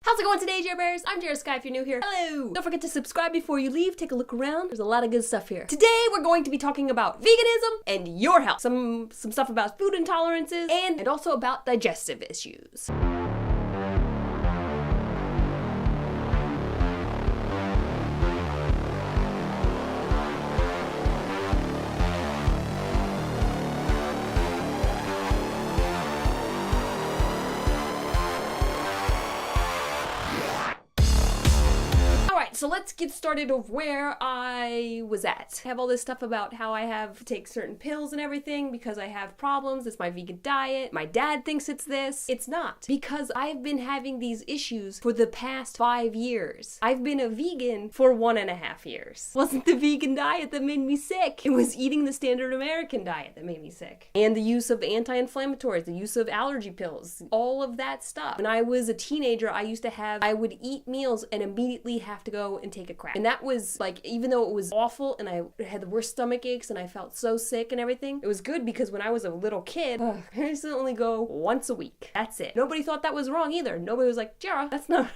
How's it going today, Jera Bears? I'm Jera Sky if you're new here. Hello! Don't forget to subscribe before you leave. Take a look around. There's a lot of good stuff here. Today, we're going to be talking about veganism and your health. Some stuff about food intolerances and also about digestive issues. So let's get started of where I was at. I have all this stuff about how I have to take certain pills and everything because I have problems. It's my vegan diet. My dad thinks it's this. It's not. Because I've been having these issues for the past 5 years. I've been a vegan for 1.5 years. It wasn't the vegan diet that made me sick. It was eating the standard American diet that made me sick. And the use of anti-inflammatories, the use of allergy pills, all of that stuff. When I was a teenager, I would eat meals and immediately have to go and take a crap. And that was like, even though it was awful and I had the worst stomach aches and I felt so sick and everything, it was good because when I was a little kid, I used to only go once a week. That's it. Nobody thought that was wrong either. Nobody was like, Jera, that's not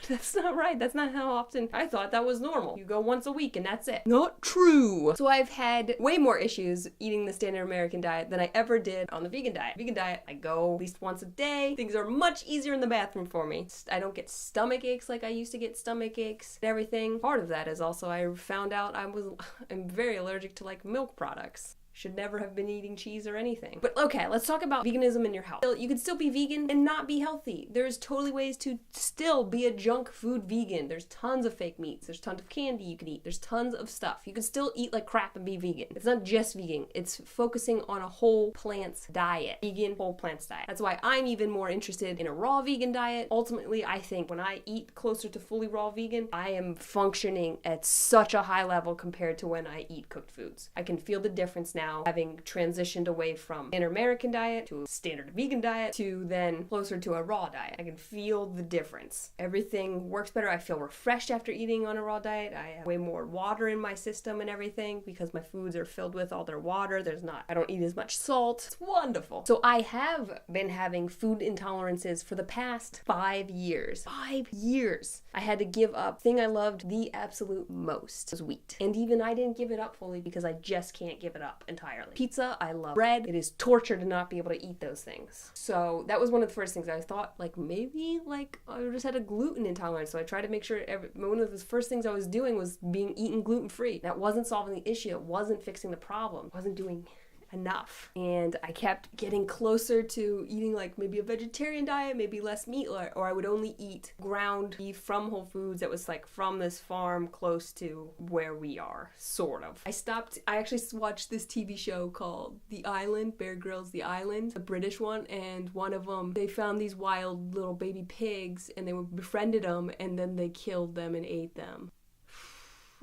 right. That's not how often. I thought that was normal. You go once a week and that's it. Not true. So I've had way more issues eating the standard American diet than I ever did on the vegan diet. Vegan diet, I go at least once a day. Things are much easier in the bathroom for me. I don't get stomach aches like I used to get stomach aches and everything. Part of that is also I found out I'm very allergic to like milk products. Should never have been eating cheese or anything. But okay, let's talk about veganism and your health. You can still be vegan and not be healthy. There's totally ways to still be a junk food vegan. There's tons of fake meats. There's tons of candy you can eat. There's tons of stuff. You can still eat like crap and be vegan. It's not just vegan. It's focusing on a whole plants diet. Vegan whole plants diet. That's why I'm even more interested in a raw vegan diet. Ultimately, I think when I eat closer to fully raw vegan, I am functioning at such a high level compared to when I eat cooked foods. I can feel the difference now, having transitioned away from an American diet to a standard vegan diet to then closer to a raw diet. I can feel the difference. Everything works better. I feel refreshed after eating on a raw diet. I have way more water in my system and everything because my foods are filled with all their water. I don't eat as much salt. It's wonderful. So I have been having food intolerances for the past 5 years. 5 years. I had to give up. The thing I loved the absolute most was wheat. And even I didn't give it up fully because I just can't give it up entirely. Pizza, I love. Bread, it is torture to not be able to eat those things. So that was one of the first things I thought, like maybe like I just had a gluten intolerance. So I tried to make sure one of the first things I was doing was eating gluten-free. That wasn't solving the issue. It wasn't fixing the problem. It wasn't doing enough. And I kept getting closer to eating like maybe a vegetarian diet, maybe less meat, or I would only eat ground beef from Whole Foods that was like from this farm close to where we are, sort of. I actually watched this TV show called The Island, Bear Grylls' The Island, a British one, and one of them, they found these wild little baby pigs and they befriended them and then they killed them and ate them.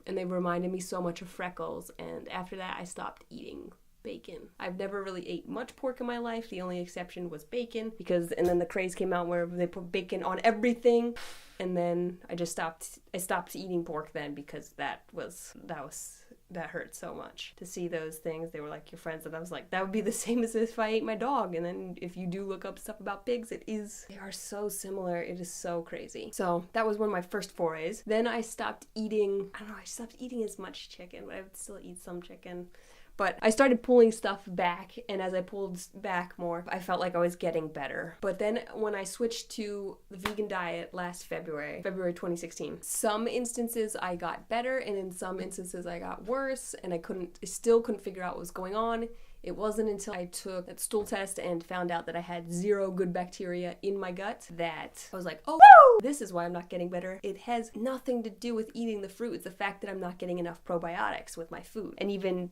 And they reminded me so much of Freckles, and after that I stopped eating bacon. I've never really ate much pork in my life. The only exception was bacon and then the craze came out where they put bacon on everything. And then I stopped eating pork then because that hurt so much to see those things. They were like your friends, and I was like, that would be the same as if I ate my dog. And then if you do look up stuff about pigs, they are so similar. It is so crazy. So that was one of my first forays. Then I stopped eating as much chicken, but I would still eat some chicken. But I started pulling stuff back, and as I pulled back more, I felt like I was getting better. But then when I switched to the vegan diet last February 2016, some instances I got better, and in some instances I got worse, and I still couldn't figure out what was going on. It wasn't until I took that stool test and found out that I had 0 good bacteria in my gut that I was like, oh, woo! This is why I'm not getting better. It has nothing to do with eating the fruit. It's the fact that I'm not getting enough probiotics with my food. And even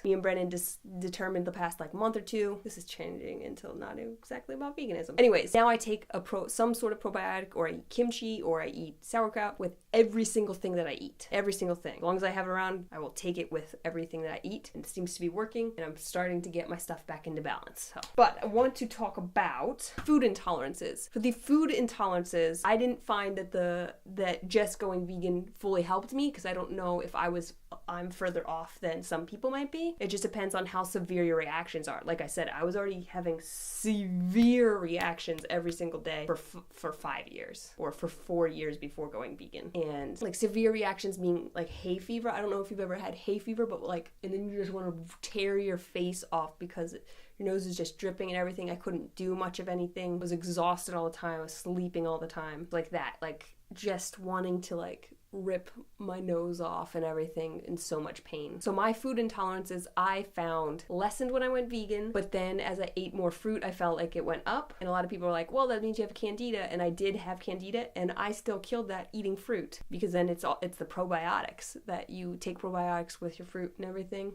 me and Brennan determined the past like month or two, this is changing until not exactly about veganism. Anyways, now I take some sort of probiotic, or I eat kimchi, or I eat sauerkraut with every single thing that I eat. Every single thing. As long as I have it around, I will take it with everything that I eat. And it seems to be working, and I'm starting to get my stuff back into balance. But I want to talk about food intolerances. For the food intolerances, I didn't find that just going vegan fully helped me, because I don't know if I was I'm further off than some people might be. It just depends on how severe your reactions are. Like I said, I was already having severe reactions every single day for 5 years, or for 4 years before going vegan. And like severe reactions mean like hay fever. I don't know if you've ever had hay fever, but like, and then you just want to tear your face off because your nose is just dripping and everything. I couldn't do much of anything. I was exhausted all the time. I was sleeping all the time. Like that, like just wanting to like rip my nose off and everything, in so much pain. So my food intolerances, I found, lessened when I went vegan, but then as I ate more fruit, I felt like it went up. And a lot of people are like, well, that means you have candida. And I did have candida, and I still killed that eating fruit, because then it's the probiotics, that you take probiotics with your fruit and everything,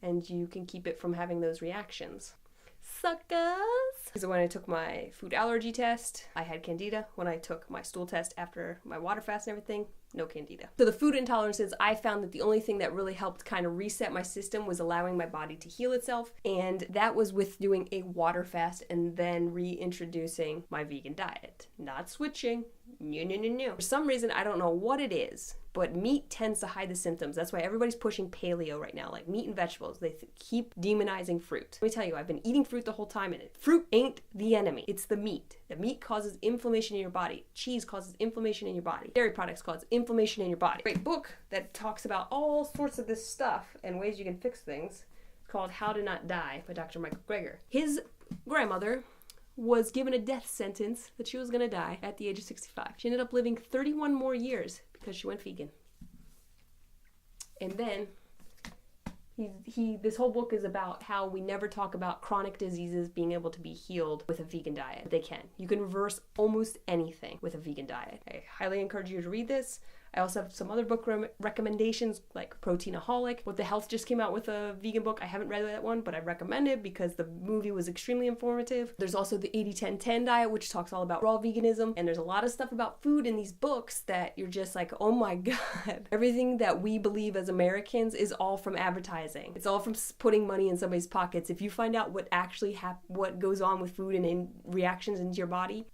and you can keep it from having those reactions. Suckers! So when I took my food allergy test, I had candida. When I took my stool test after my WaterFast and everything, no candida. So the food intolerances, I found that the only thing that really helped kind of reset my system was allowing my body to heal itself, and that was with doing a WaterFast and then reintroducing my vegan diet. Not switching. No. For some reason, I don't know what it is, but meat tends to hide the symptoms. That's why everybody's pushing paleo right now, like meat and vegetables. They keep demonizing fruit. Let me tell you, I've been eating fruit the whole time, and fruit ain't the enemy. It's the meat. The meat causes inflammation in your body. Cheese causes inflammation in your body. Dairy products cause inflammation in your body. Great book that talks about all sorts of this stuff and ways you can fix things. It's called How to Not Die by Dr. Michael Greger. His grandmother was given a death sentence that she was going to die at the age of 65. She ended up living 31 more years because she went vegan. And then this whole book is about how we never talk about chronic diseases being able to be healed with a vegan diet. They can. You can reverse almost anything with a vegan diet. I highly encourage you to read this. I also have some other book recommendations, like Proteinaholic. What the Health just came out with a vegan book. I haven't read that one, but I recommend it because the movie was extremely informative. There's also the 80-10-10 diet, which talks all about raw veganism. And there's a lot of stuff about food in these books that you're just like, oh my God. Everything that we believe as Americans is all from advertising. It's all from putting money in somebody's pockets. If you find out what actually what goes on with food and in reactions into your body,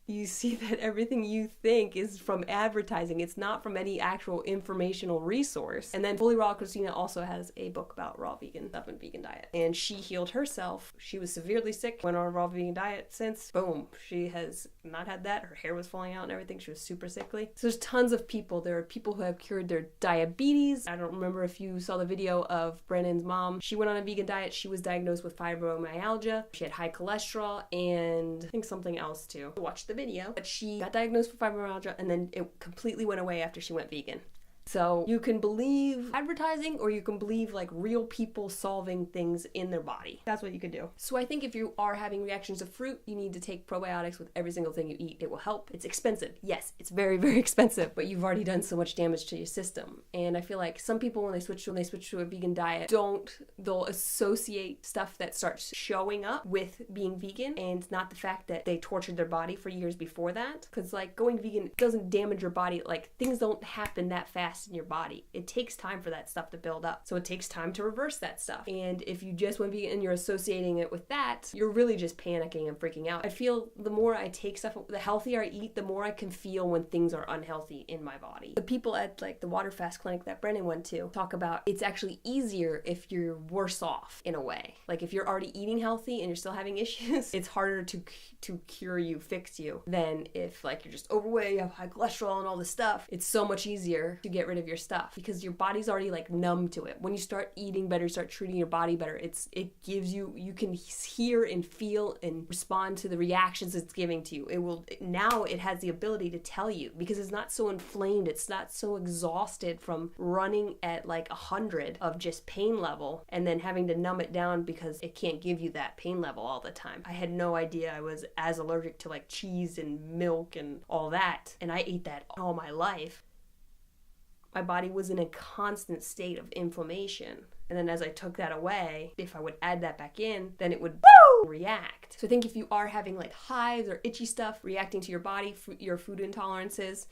you see that everything you think is from advertising. It's not from any actual informational resource. And then FullyRawKristina also has a book about raw vegan stuff and vegan diet. And she healed herself. She was severely sick, went on a raw vegan diet since. Boom. She has not had that. Her hair was falling out and everything. She was super sickly. So there's tons of people. There are people who have cured their diabetes. I don't remember if you saw the video of Brennan's mom. She went on a vegan diet. She was diagnosed with fibromyalgia. She had high cholesterol and I think something else too. Watch the video. But she got diagnosed with fibromyalgia and then it completely went away after she went vegan. So you can believe advertising or you can believe like real people solving things in their body. That's what you can do. So I think if you are having reactions to fruit, you need to take probiotics with every single thing you eat. It will help. It's expensive. Yes, it's very, very expensive, but you've already done so much damage to your system. And I feel like some people when they switch to a vegan diet, they'll associate stuff that starts showing up with being vegan and not the fact that they tortured their body for years before that. Because like going vegan doesn't damage your body. Like things don't happen that fast in your body. It takes time for that stuff to build up. So it takes time to reverse that stuff. And if you just went vegan and you're associating it with that, you're really just panicking and freaking out. I feel the more I take stuff, the healthier I eat, the more I can feel when things are unhealthy in my body. The people at like the WaterFast clinic that Brennan went to talk about it's actually easier if you're worse off in a way. Like if you're already eating healthy and you're still having issues, it's harder to cure you, fix you, than if like you're just overweight, you have high cholesterol and all this stuff. It's so much easier to get rid of your stuff because your body's already like numb to it. When you start eating better, start treating your body better, it gives you can hear and feel and respond to the reactions it's giving to you. Now it has the ability to tell you because it's not so inflamed, it's not so exhausted from running at like 100 of just pain level and then having to numb it down because it can't give you that pain level all the time. I had no idea I was as allergic to like cheese and milk and all that, and I ate that all my life. My body was in a constant state of inflammation And then as I took that away, if I would add that back in, then it would react. So I think if you are having like hives or itchy stuff reacting to your body, your food intolerances,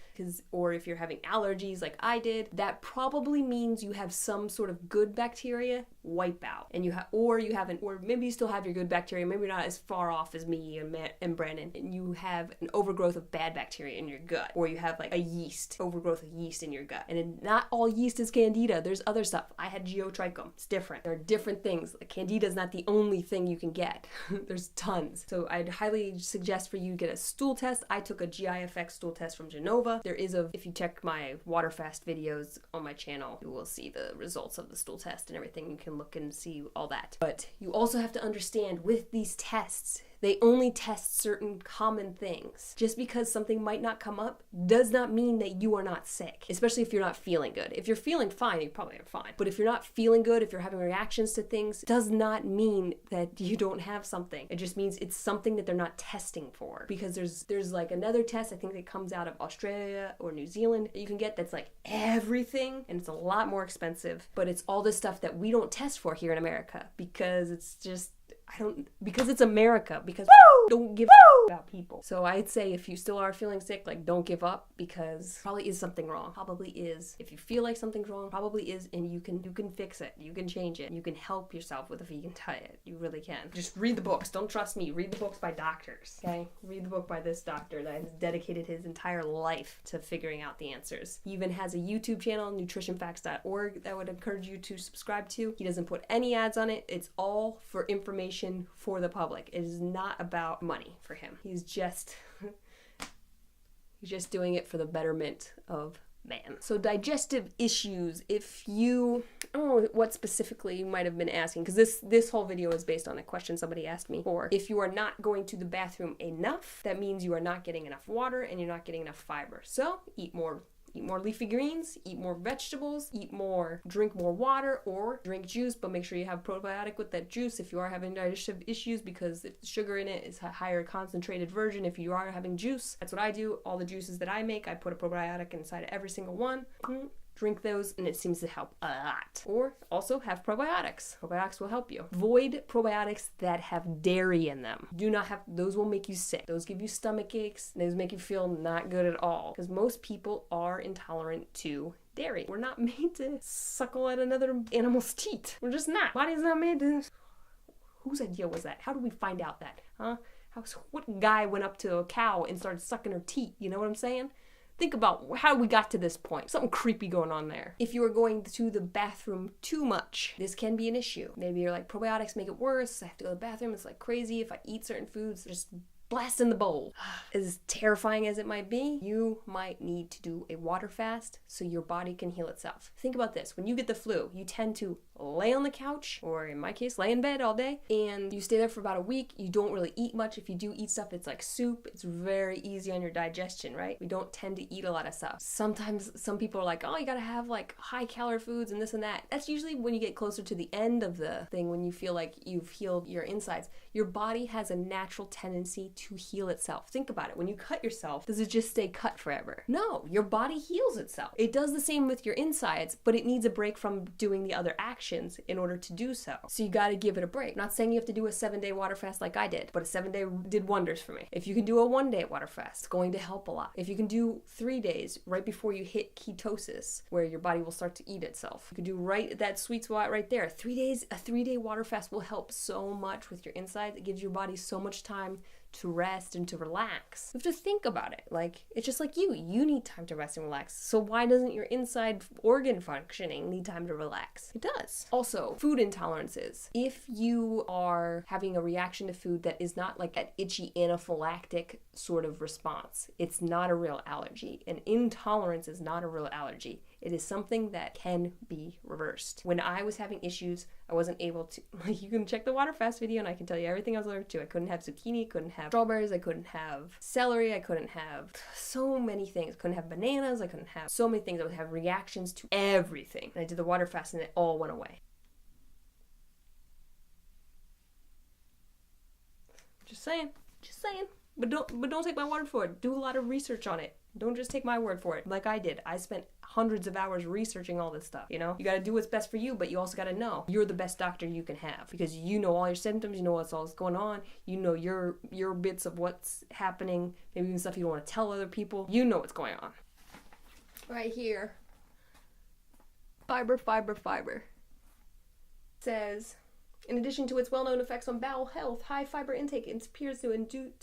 or if you're having allergies like I did, that probably means you have some sort of good bacteria wipe out. And or maybe you still have your good bacteria, maybe not as far off as me and Brandon, and you have an overgrowth of bad bacteria in your gut, or you have like overgrowth of yeast in your gut. And not all yeast is candida. There's other stuff. I had geotrichum. It's different. There are different things. Like, candida is not the only thing you can get. There's tons. So I'd highly suggest for you to get a stool test. I took a GIFX stool test from Genova. If you check my WaterFast videos on my channel, you will see the results of the stool test and everything. You can look and see all that. But you also have to understand, with these tests, they only test certain common things. Just because something might not come up does not mean that you are not sick, especially if you're not feeling good. If you're feeling fine, you probably are fine. But if you're not feeling good, if you're having reactions to things, does not mean that you don't have something. It just means it's something that they're not testing for. Because there's like another test, I think that comes out of Australia or New Zealand, that you can get that's like everything, and it's a lot more expensive. But it's all this stuff that we don't test for here in America, because it's just, because it's America, because don't give about people. So I'd say if you still are feeling sick, like, don't give up, because probably is something wrong. Probably is. If you feel like something's wrong, probably is, and you can fix it. You can change it. You can help yourself with a vegan diet. You really can. Just read the books. Don't trust me. Read the books by doctors, okay? Read the book by this doctor that has dedicated his entire life to figuring out the answers. He even has a YouTube channel, nutritionfacts.org, that I would encourage you to subscribe to. He doesn't put any ads on it. It's all for information for the public. It is not about money for him. He's just doing it for the betterment of man. So digestive issues, I don't know what specifically you might have been asking, because this whole video is based on a question somebody asked me. Or if you are not going to the bathroom enough, that means you are not getting enough water and you're not getting enough fiber. So eat more leafy greens, eat more vegetables, drink more water, or drink juice, but make sure you have probiotic with that juice if you are having digestive issues, because if the sugar in it is a higher concentrated version if you are having juice. That's what I do. All the juices that I make, I put a probiotic inside of every single one. Drink those, and it seems to help a lot. Or also have probiotics. Probiotics will help you. Avoid probiotics that have dairy in them. Those will make you sick. Those give you stomach aches. Those make you feel not good at all. Because most people are intolerant to dairy. We're not made to suckle at another animal's teat. We're just not. Body's not made to. Whose idea was that? How did we find out that? Huh? What guy went up to a cow and started sucking her teat? You know what I'm saying? Think about how we got to this point. Something creepy going on there. If you are going to the bathroom too much, this can be an issue. Maybe you're like, probiotics make it worse. I have to go to the bathroom. It's like crazy. If I eat certain foods, just blast in the bowl. As terrifying as it might be, you might need to do a water fast so your body can heal itself. Think about this. When you get the flu, you tend to lay on the couch, or in my case, lay in bed all day, and you stay there for about a week. You don't really eat much. If you do eat stuff, it's like soup. It's very easy on your digestion, right? We don't tend to eat a lot of stuff. Sometimes some people are like, oh, you gotta have like high calorie foods and this and that. That's usually when you get closer to the end of the thing, when you feel like you've healed your insides. Your body has a natural tendency to heal itself. Think about it. When you cut yourself, does it just stay cut forever? No, your body heals itself. It does the same with your insides, but it needs a break from doing the other actions in order to do so. So you gotta give it a break. I'm not saying you have to do a 7-day water fast like I did, but a 7-day did wonders for me. If you can do a 1-day water fast, it's going to help a lot. If you can do 3 days right before you hit ketosis, where your body will start to eat itself, you can do right that sweet spot right there. 3 days, a 3-day water fast will help so much with your insides. It gives your body so much time to rest and to relax. You have to think about it. Like, it's just like you need time to rest and relax. So why doesn't your inside organ functioning need time to relax? It does. Also, food intolerances. If you are having a reaction to food that is not like an itchy anaphylactic sort of response, it's not a real allergy. An intolerance is not a real allergy. It is something that can be reversed. When I was having issues, I wasn't able to, like, you can check the WaterFast video and I can tell you everything I was allergic to. I couldn't have zucchini, couldn't have strawberries, I couldn't have celery, I couldn't have so many things. Couldn't have bananas, I couldn't have so many things. I would have reactions to everything. And I did the WaterFast and it all went away. Just saying. But don't take my word for it. Do a lot of research on it. Don't just take my word for it, like I did. I spent hundreds of hours researching all this stuff, you know? You gotta do what's best for you, but you also gotta know you're the best doctor you can have, because you know all your symptoms, you know what's all going on, you know your bits of what's happening, maybe even stuff you don't want to tell other people. You know what's going on. Right here. Fiber, fiber, fiber. It says, in addition to its well-known effects on bowel health, high fiber intake appears to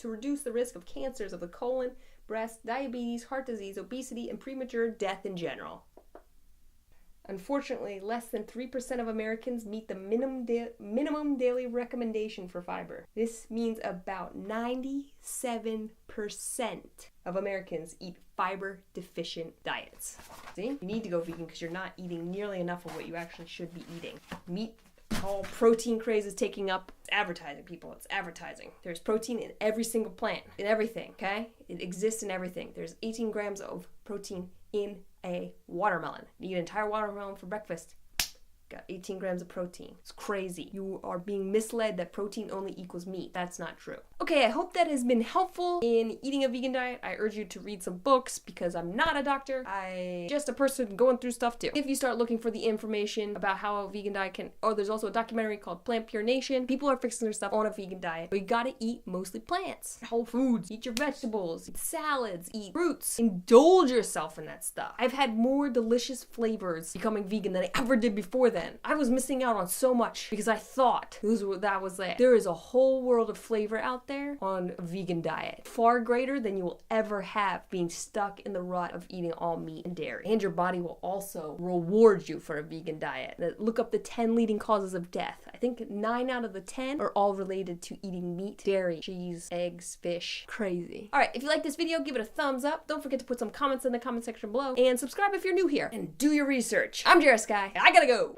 reduce the risk of cancers of the colon, breast, diabetes, heart disease, obesity, and premature death in general. Unfortunately, less than 3% of Americans meet the minimum daily recommendation for fiber. This means about 97% of Americans eat fiber-deficient diets. See? You need to go vegan because you're not eating nearly enough of what you actually should be eating. Meat, all protein craze is taking up. It's advertising, people. It's advertising. There's protein in every single plant, in everything, okay? It exists in everything. There's 18 grams of protein in a watermelon. You eat an entire watermelon for breakfast. Got 18 grams of protein. It's crazy. You are being misled that protein only equals meat. That's not true. Okay, I hope that has been helpful in eating a vegan diet. I urge you to read some books because I'm not a doctor. I'm just a person going through stuff too. If you start looking for the information about how a vegan diet can, there's also a documentary called Plant Pure Nation. People are fixing their stuff on a vegan diet. But you gotta eat mostly plants. Whole foods. Eat your vegetables. Eat salads. Eat fruits. Indulge yourself in that stuff. I've had more delicious flavors becoming vegan than I ever did before then. I was missing out on so much because I thought that was it. There is a whole world of flavor out there on a vegan diet. Far greater than you will ever have being stuck in the rut of eating all meat and dairy. And your body will also reward you for a vegan diet. Look up the 10 leading causes of death. I think 9 out of the 10 are all related to eating meat, dairy, cheese, eggs, fish. Crazy. Alright, if you like this video, give it a thumbs up. Don't forget to put some comments in the comment section below. And subscribe if you're new here. And do your research. I'm Jera. I gotta go. Woo!